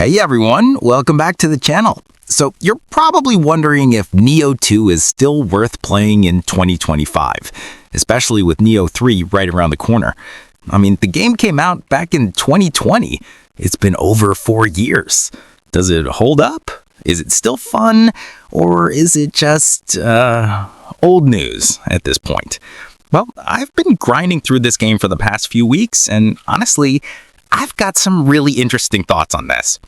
Hey everyone, welcome back to the channel. So you're probably wondering if Nioh 2 is still worth playing in 2025, especially with Nioh 3 right around the corner. I mean, the game came out back in 2020. It's been over 4 years. Does it hold up? Is it still fun? Or is it just old news at this point? Well, I've been grinding through this game for the past few weeks, and honestly, I've got some really interesting thoughts on this.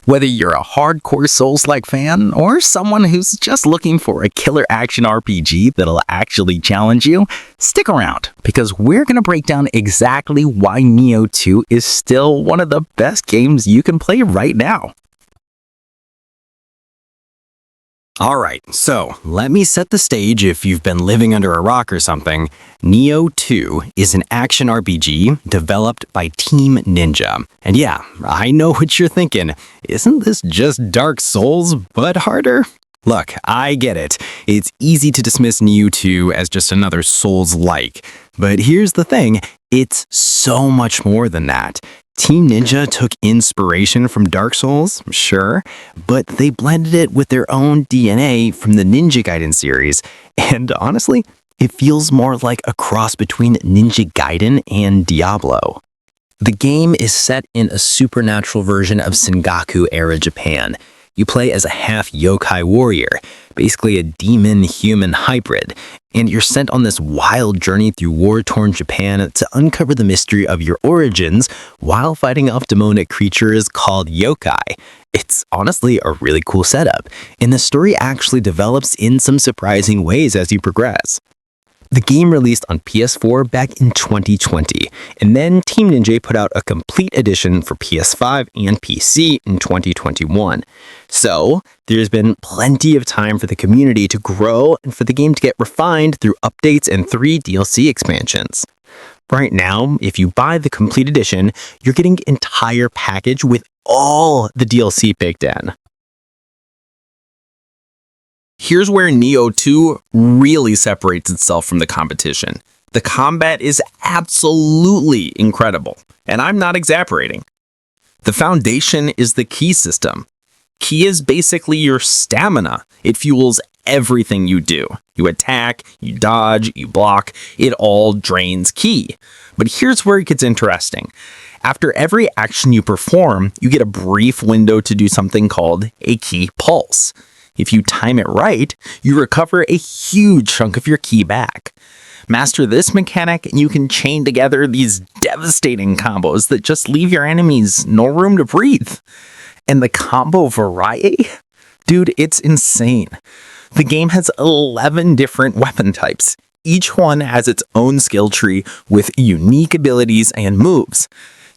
Whether you're a hardcore Soulslike fan or someone who's just looking for a killer action RPG that'll actually challenge you, stick around because we're going to break down exactly why Nioh 2 is still one of the best games you can play right now. Alright, so let me set the stage if you've been living under a rock or something. Nioh 2 is an action RPG developed by Team Ninja. And yeah, I know what you're thinking. Isn't this just Dark Souls, but harder? Look, I get it. It's easy to dismiss Nioh 2 as just another Souls-like. But here's the thing, it's so much more than that. Team Ninja took inspiration from Dark Souls, sure, but they blended it with their own DNA from the Ninja Gaiden series, and honestly, it feels more like a cross between Ninja Gaiden and Diablo. The game is set in a supernatural version of Sengoku-era Japan. You play as a half yokai warrior, basically a demon-human hybrid, and you're sent on this wild journey through war-torn Japan to uncover the mystery of your origins while fighting off demonic creatures called yokai. It's honestly a really cool setup, and the story actually develops in some surprising ways as you progress. The game released on PS4 back in 2020, and then Team Ninja put out a complete edition for PS5 and PC in 2021. So, there's been plenty of time for the community to grow and for the game to get refined through updates and 3 DLC expansions. Right now, if you buy the complete edition, you're getting the entire package with all the DLC baked in. Here's where Nioh 2 really separates itself from the competition. The combat is absolutely incredible, and I'm not exaggerating. The foundation is the ki system. Ki is basically your stamina. It fuels everything you do. You attack, you dodge, you block, it all drains ki. But here's where it gets interesting. After every action you perform, you get a brief window to do something called a ki pulse. If you time it right, you recover a huge chunk of your ki back. Master this mechanic and you can chain together these devastating combos that just leave your enemies no room to breathe. And the combo variety? Dude, it's insane. The game has 11 different weapon types. Each one has its own skill tree with unique abilities and moves.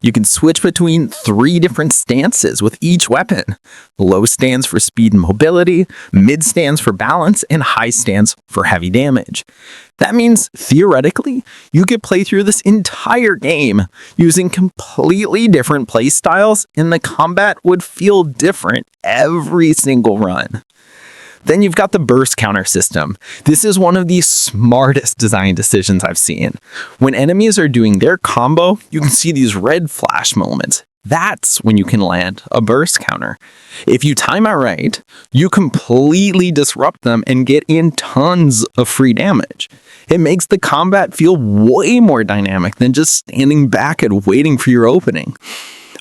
You can switch between 3 different stances with each weapon. Low stands for speed and mobility, mid stands for balance, and high stands for heavy damage. That means, theoretically, you could play through this entire game using completely different playstyles, and the combat would feel different every single run. Then you've got the burst counter system. This is one of the smartest design decisions I've seen. When enemies are doing their combo, you can see these red flash moments. That's when you can land a burst counter. If you time it right, you completely disrupt them and get in tons of free damage. It makes the combat feel way more dynamic than just standing back and waiting for your opening.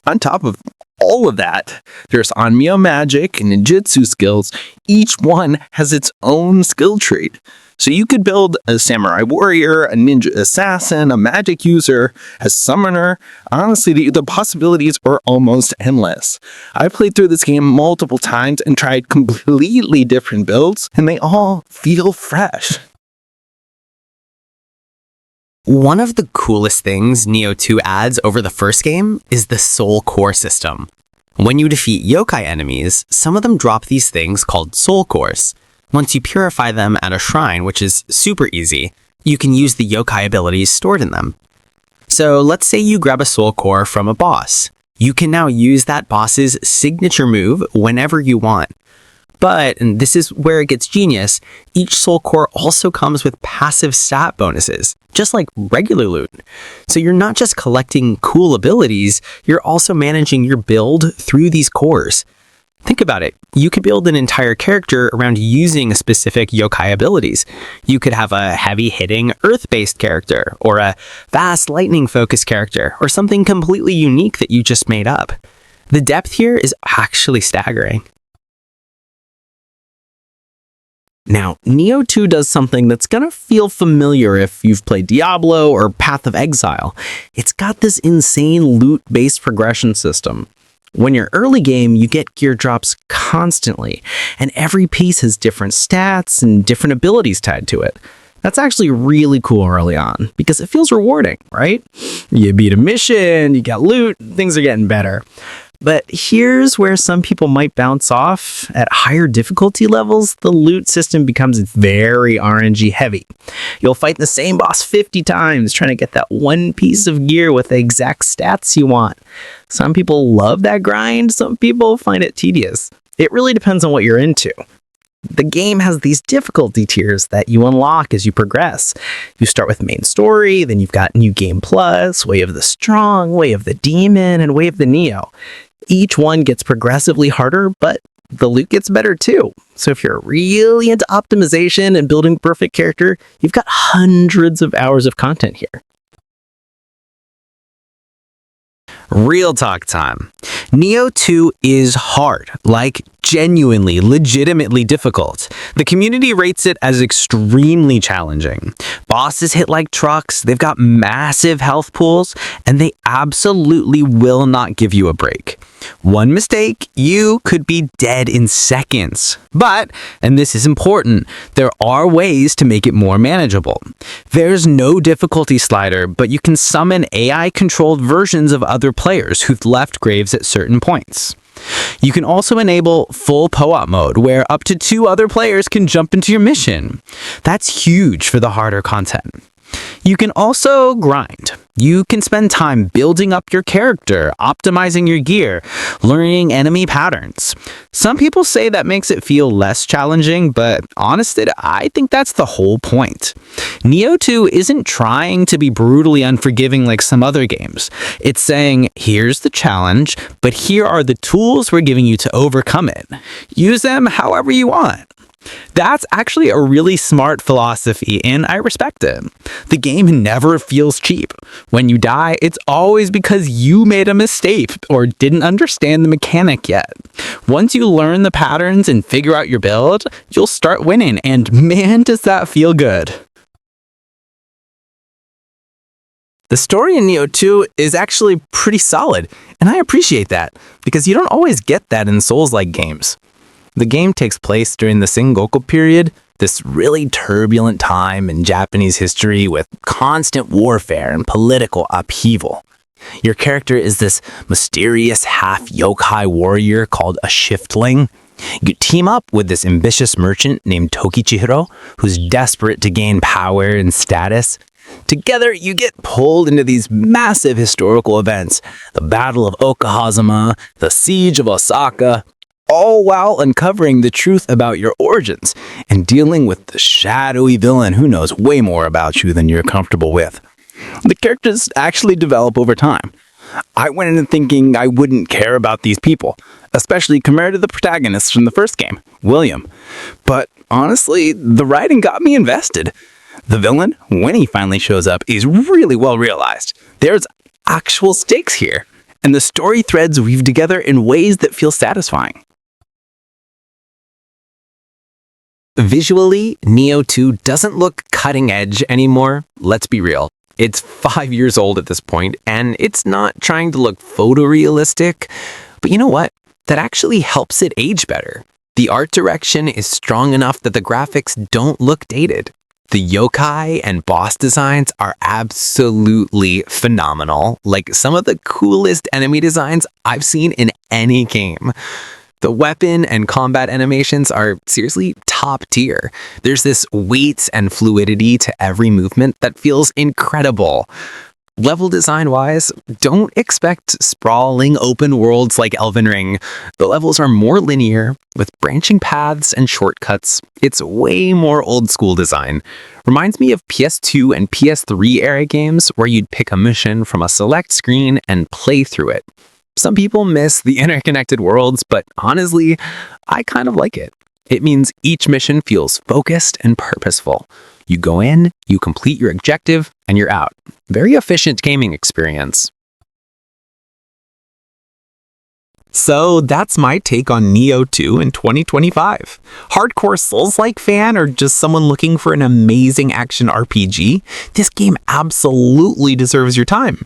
On top of all of that, there's Onmyo magic and ninjutsu skills. Each one has its own skill trait. So you could build a samurai warrior, a ninja assassin, a magic user, a summoner. Honestly, the possibilities are almost endless. I played through this game multiple times and tried completely different builds, and they all feel fresh. One of the coolest things Nioh 2 adds over the first game is the soul core system. When you defeat yokai enemies, some of them drop these things called soul cores. Once you purify them at a shrine, which is super easy, you can use the yokai abilities stored in them. So let's say you grab a soul core from a boss. You can now use that boss's signature move whenever you want. But, and this is where it gets genius, each soul core also comes with passive stat bonuses, just like regular loot. So you're not just collecting cool abilities, you're also managing your build through these cores. Think about it. You could build an entire character around using specific yokai abilities. You could have a heavy-hitting earth-based character, or a fast lightning-focused character, or something completely unique that you just made up. The depth here is actually staggering. Now, Nioh 2 does something that's gonna feel familiar if you've played Diablo or Path of Exile. It's got this insane loot-based progression system. When you're early game, you get gear drops constantly, and every piece has different stats and different abilities tied to it. That's actually really cool early on, because it feels rewarding, right? You beat a mission, you got loot, things are getting better. But here's where some people might bounce off. At higher difficulty levels, the loot system becomes very RNG heavy. You'll fight the same boss 50 times trying to get that one piece of gear with the exact stats you want. Some people love that grind, some people find it tedious. It really depends on what you're into. The game has these difficulty tiers that you unlock as you progress. You start with main story, then you've got New Game Plus, Way of the Strong, Way of the Demon, and Way of the Nioh. Each one gets progressively harder, but the loot gets better too. So if you're really into optimization and building perfect character, you've got hundreds of hours of content here. Real talk time. Nioh 2 is hard, like genuinely, legitimately difficult. The community rates it as extremely challenging. Bosses hit like trucks, they've got massive health pools, and they absolutely will not give you a break. One mistake, you could be dead in seconds. But, and this is important, there are ways to make it more manageable. There's no difficulty slider, but you can summon AI-controlled versions of other players who've left graves at certain points. You can also enable full POAP mode, where up to 2 other players can jump into your mission. That's huge for the harder content. You can also grind. You can spend time building up your character, optimizing your gear, learning enemy patterns. Some people say that makes it feel less challenging, but honestly, I think that's the whole point. Nioh 2 isn't trying to be brutally unforgiving like some other games. It's saying, here's the challenge, but here are the tools we're giving you to overcome it. Use them however you want. That's actually a really smart philosophy, and I respect it. The game never feels cheap. When you die, it's always because you made a mistake or didn't understand the mechanic yet. Once you learn the patterns and figure out your build, you'll start winning, and man, does that feel good. The story in Nioh 2 is actually pretty solid, and I appreciate that, because you don't always get that in Souls-like games. The game takes place during the Sengoku period, this really turbulent time in Japanese history with constant warfare and political upheaval. Your character is this mysterious half-yokai warrior called a shiftling. You team up with this ambitious merchant named Tokichihiro, who's desperate to gain power and status. Together, you get pulled into these massive historical events, the Battle of Okahazama, the Siege of Osaka, all while uncovering the truth about your origins and dealing with the shadowy villain who knows way more about you than you're comfortable with. The characters actually develop over time. I went in thinking I wouldn't care about these people, especially compared to the protagonists from the first game, William. But honestly, the writing got me invested. The villain, when he finally shows up, is really well realized. There's actual stakes here, and the story threads weave together in ways that feel satisfying. Visually, Nioh 2 doesn't look cutting edge anymore. Let's be real. It's 5 years old at this point, and it's not trying to look photorealistic. But you know what? That actually helps it age better. The art direction is strong enough that the graphics don't look dated. The yokai and boss designs are absolutely phenomenal, like some of the coolest enemy designs I've seen in any game. The weapon and combat animations are seriously top tier. There's this weight and fluidity to every movement that feels incredible. Level design-wise, don't expect sprawling open worlds like Elden Ring. The levels are more linear, with branching paths and shortcuts. It's way more old-school design. Reminds me of PS2 and PS3 era games where you'd pick a mission from a select screen and play through it. Some people miss the interconnected worlds, but honestly, I kind of like it. It means each mission feels focused and purposeful. You go in, you complete your objective, and you're out. Very efficient gaming experience. So that's my take on Nioh 2 in 2025. Hardcore Souls-like fan or just someone looking for an amazing action RPG? This game absolutely deserves your time.